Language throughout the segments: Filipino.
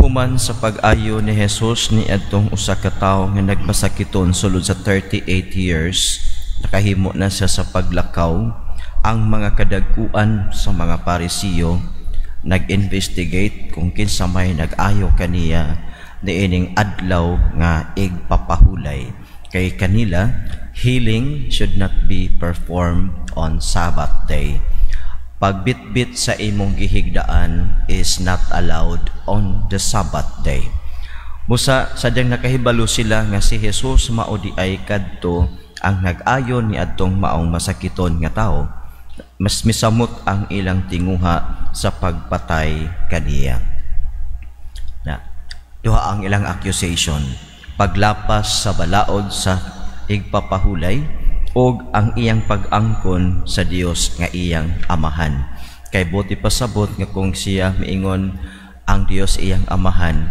Human sa pag-ayo ni Jesus ni adtong usa ka tawo nga nagmasakiton sulod sa 38 years, nakahimo na siya sa paglakaw. Ang mga kadagkuan sa mga Parisiyo nag-investigate kung kinsa may nag-ayo kaniya niining adlaw nga igpapahulay. Kay kanila, healing should not be performed on Sabbath day. Pagbitbit sa imong gihigdaan is not allowed on the Sabbath day. Busa sadyang nakahibalo sila nga si Jesus mao di ay kadto ang nag-ayon ni adtong maong masakiton nga tawo. Mas misamot ang ilang tinguha sa pagpatay kaniya. Duha ang ilang accusation: paglapas sa balaod sa igpapahulay og ang iyang pag-angkon sa Dios nga iyang amahan. Kay buti pasabot nga kung siya miingon ang Dios iyang amahan,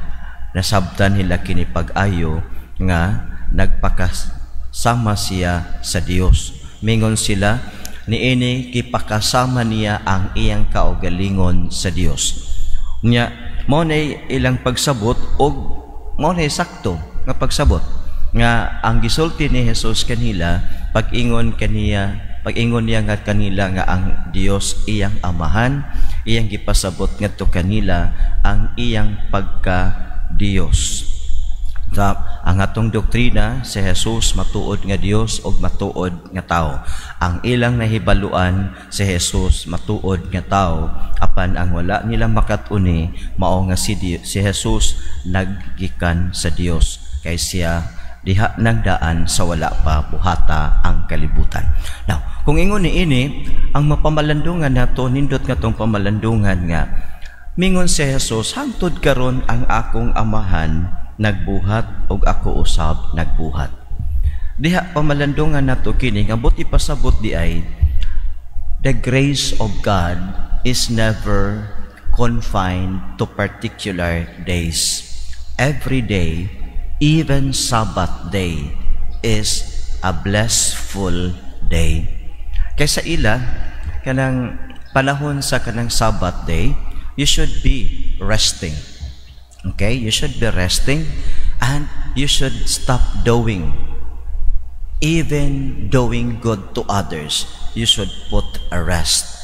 nasabtan nila kini pag-ayo nga nagpakasama siya sa Dios. Mingon sila niini kipakasama niya ang iyang kaugalingon sa Dios. Nya mo nay ilang pagsabot og mo nay sakto nga pagsabot nga ang gisulti ni Jesus kanila pag-ingon niya nga kanila nga ang Dios iyang amahan, iyang gipasabot ngadto kanila ang iyang pagka-Dios. Ang atong doktrina si Jesus matuod nga Dios og matuod nga tao. Ang ilang nahibaluan si Jesus matuod nga tao, apan ang wala nila makatuni mao nga si Jesus naggikan sa Dios, kay siya diha nagdaan sa wala pa buhata ang kalibutan. Now, kung ingon niini ang mapamalandungan nato, nindot nga tong pamalandungan nga mingon si Jesus, hangtod karon ang akong amahan nagbuhat og ako usab nagbuhat. Diha pamalandungan nato kini nga buti pasabot di ay the grace of God is never confined to particular days. Every day, even Sabbath day, is a blessful day. Kaysa ila, kanang panahon sa kanang Sabbath day, you should be resting. Okay? You should be resting and you should stop doing. Even doing good to others, you should put a rest.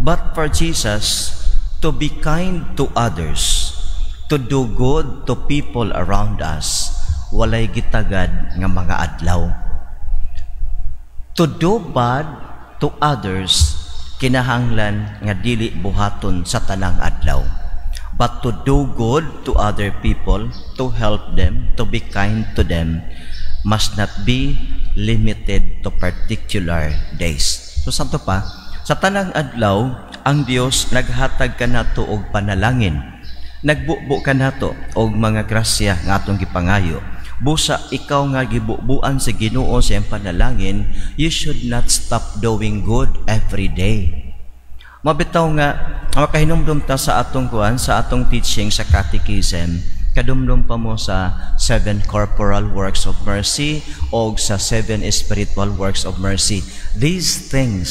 But for Jesus, to be kind to others, to do good to people around us, walay gitagad nga mga adlaw. To do bad to others, kinahanglan nga dili buhaton sa tanang adlaw. But to do good to other people, to help them, to be kind to them, must not be limited to particular days. So santo pa, sa tanang adlaw, ang Dios naghatag kanato og panalangin. Nagbubo ka nato og mga grasya nga atong gipangayo. Busa ikaw nga gibubuan sa Ginoo sa iyang panalangin, you should not stop doing good every day. Mabitaw nga makahinumdum ta sa atong kuan, sa atong teaching sa catechism, kadumdum pa mo sa 7 corporal works of mercy o sa 7 spiritual works of mercy. These things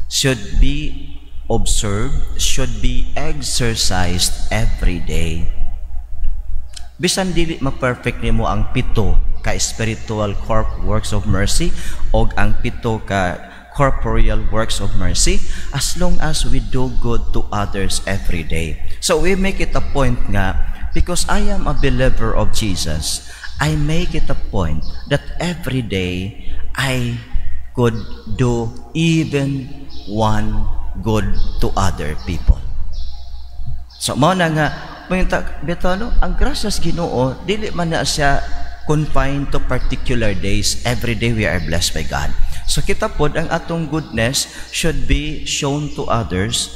should be observed, should be exercised every day. Bisan dili ma-perfect nimo ang 7 ka spiritual works of mercy o ang 7 ka corporeal works of mercy, as long as we do good to others every day. So we make it a point nga, because I am a believer of Jesus, I make it a point that every day I could do even one good to other people. So mao na nga betano ang gracias Ginoo dili man na siya confined to particular days. Every day we are blessed by God. So kita pod ang atong goodness should be shown to others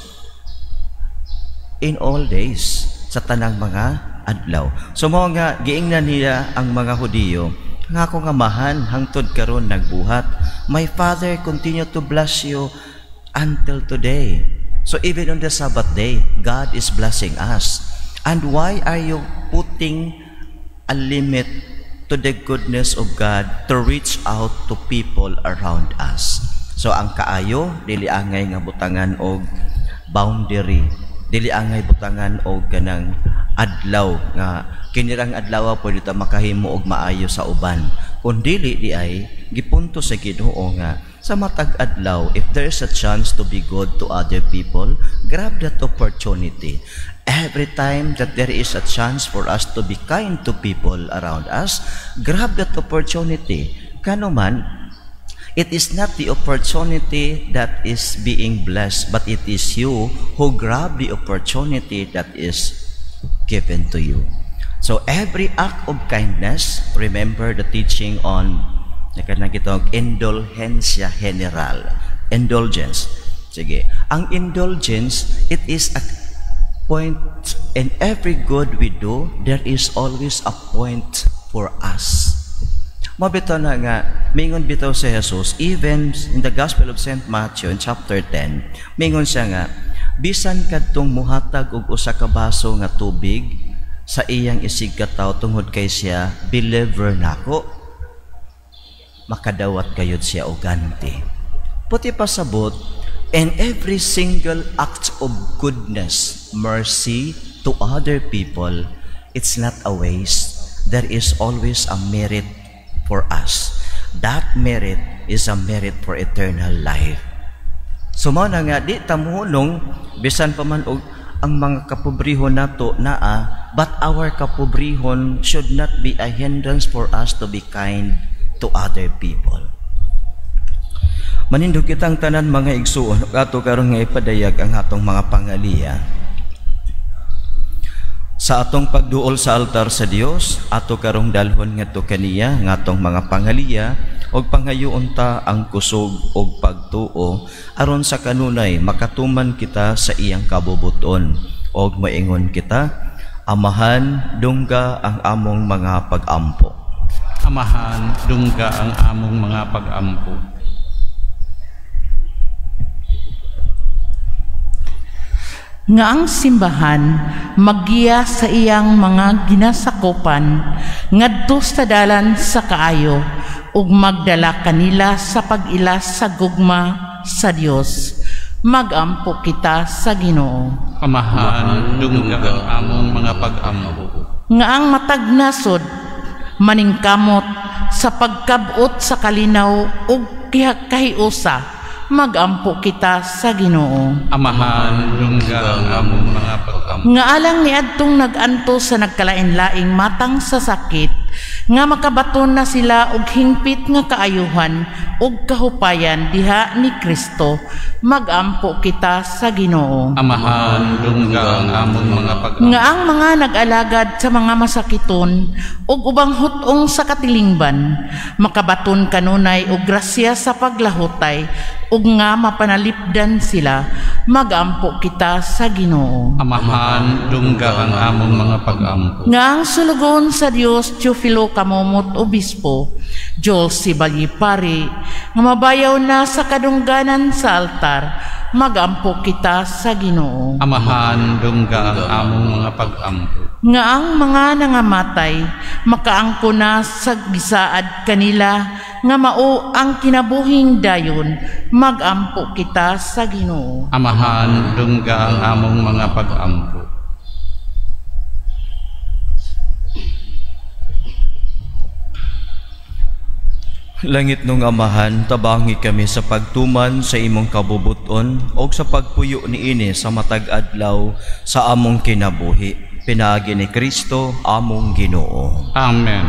in all days, sa tanang mga adlaw. So mao nga giingnan nila ang mga Hudiyo, nga akong amahan hangtod karon nagbuhat. My Father continue to bless you until today. So even on the Sabbath day, God is blessing us. And why are you putting a limit to the goodness of God to reach out to people around us? So ang kaayo dili angay nga butangan og boundary, dili angay butangan og kanang adlaw nga kinirang adlaw pwede ta makahimo og maayo sa uban. Kung dili di ay gipunto sa Ginoo nga sa matag adlaw, if there is a chance to be good to other people, grab that opportunity. Every time that there is a chance for us to be kind to people around us, grab that opportunity. Kano man, it is not the opportunity that is being blessed, but it is you who grab the opportunity that is given to you. So every act of kindness, remember the teaching on indulgencia general. Indulgence. Sige. Ang indulgence, it is a point, in every good we do, there is always a point for us. Mabitaw na nga, mingon bitaw si Jesus, even in the Gospel of St. Matthew in chapter 10, mingon siya nga, bisan kadtong muhatag og usa ka baso nga tubig sa iyang isig kataw tungod kay siya believer nako, makadawat gayud siya og ganti. Puti pasabot, and every single act of goodness, mercy to other people, it's not a waste. There is always a merit for us. That merit is a merit for eternal life. So mao na nga di tamuhunong bisan pa man og ang mga kapobrihon nato naa, but our kapobrihon should not be a hindrance for us to be kind to other people. Manindog kitang tanan mga igsuon, ato karon nga ipadayag ang atong mga pangaliya. Sa atong pagduol sa altar sa Dios, ato karong dalhon ngadto kaniya nga atong mga pangaliya og pangayoon ta ang kusog og pagtuo aron sa kanunay makatuman kita sa iyang kabubuton og maingon kita, Amahan, dungga ang among mga pag-ampo. Amahan, dungga ang among mga pag-ampo. Nga ang simbahan maggiya sa iyang mga ginasakupan ngadto sa dalan sa kaayo ug magdala kanila sa pag-ilas sa gugma sa Dios. Magampo kita sa Ginoo. Amahan, dungga ang among mga pag-ampo. Nga ang matag nasod maningkamot sa pagkabot sa kalinaw ug kahiusa, magampo kita sa Ginoo. Amahan, dungga ang among mga pag-ampo. Nga alang ni adtong nag-anto sa nagkalain-laing matang sa sakit, nga makabaton na sila og hingpit nga kaayuhan ug kahupayan diha ni Kristo, magampo kita sa Ginoo. Amahan, dungga ang among mga pag-ampo. Nga ang mga nag-alagad sa mga masakiton ug ubang hutong sa katilingban, makabaton kanunay og grasya sa paglahutay ug nga mapanalipdan sila, magampo kita sa Ginoo. Amahan, dungga ang among mga pag-ampo. Nga ang sulugon sa Dios Teofilo Kamomot Obispo, Joel Sibalipari, nga mabayaw na sa kadungganan sa altar, magampo kita sa Ginoo. Amahan, dungga ang among mga pag-ampo. Nga ang mga nangamatay makaangko na sa gisaad kanila, nga mao ang kinabuhing dayon, magampo kita sa Ginoo. Amahan, dungga ang among mga pag-ampo. Langit nung Amahan, tabangi kami sa pagtuman sa imong kabubuton o sa pagpuyo niini sa matag adlaw sa among kinabuhi. Pinaagi ni Kristo among Ginoo. Amen.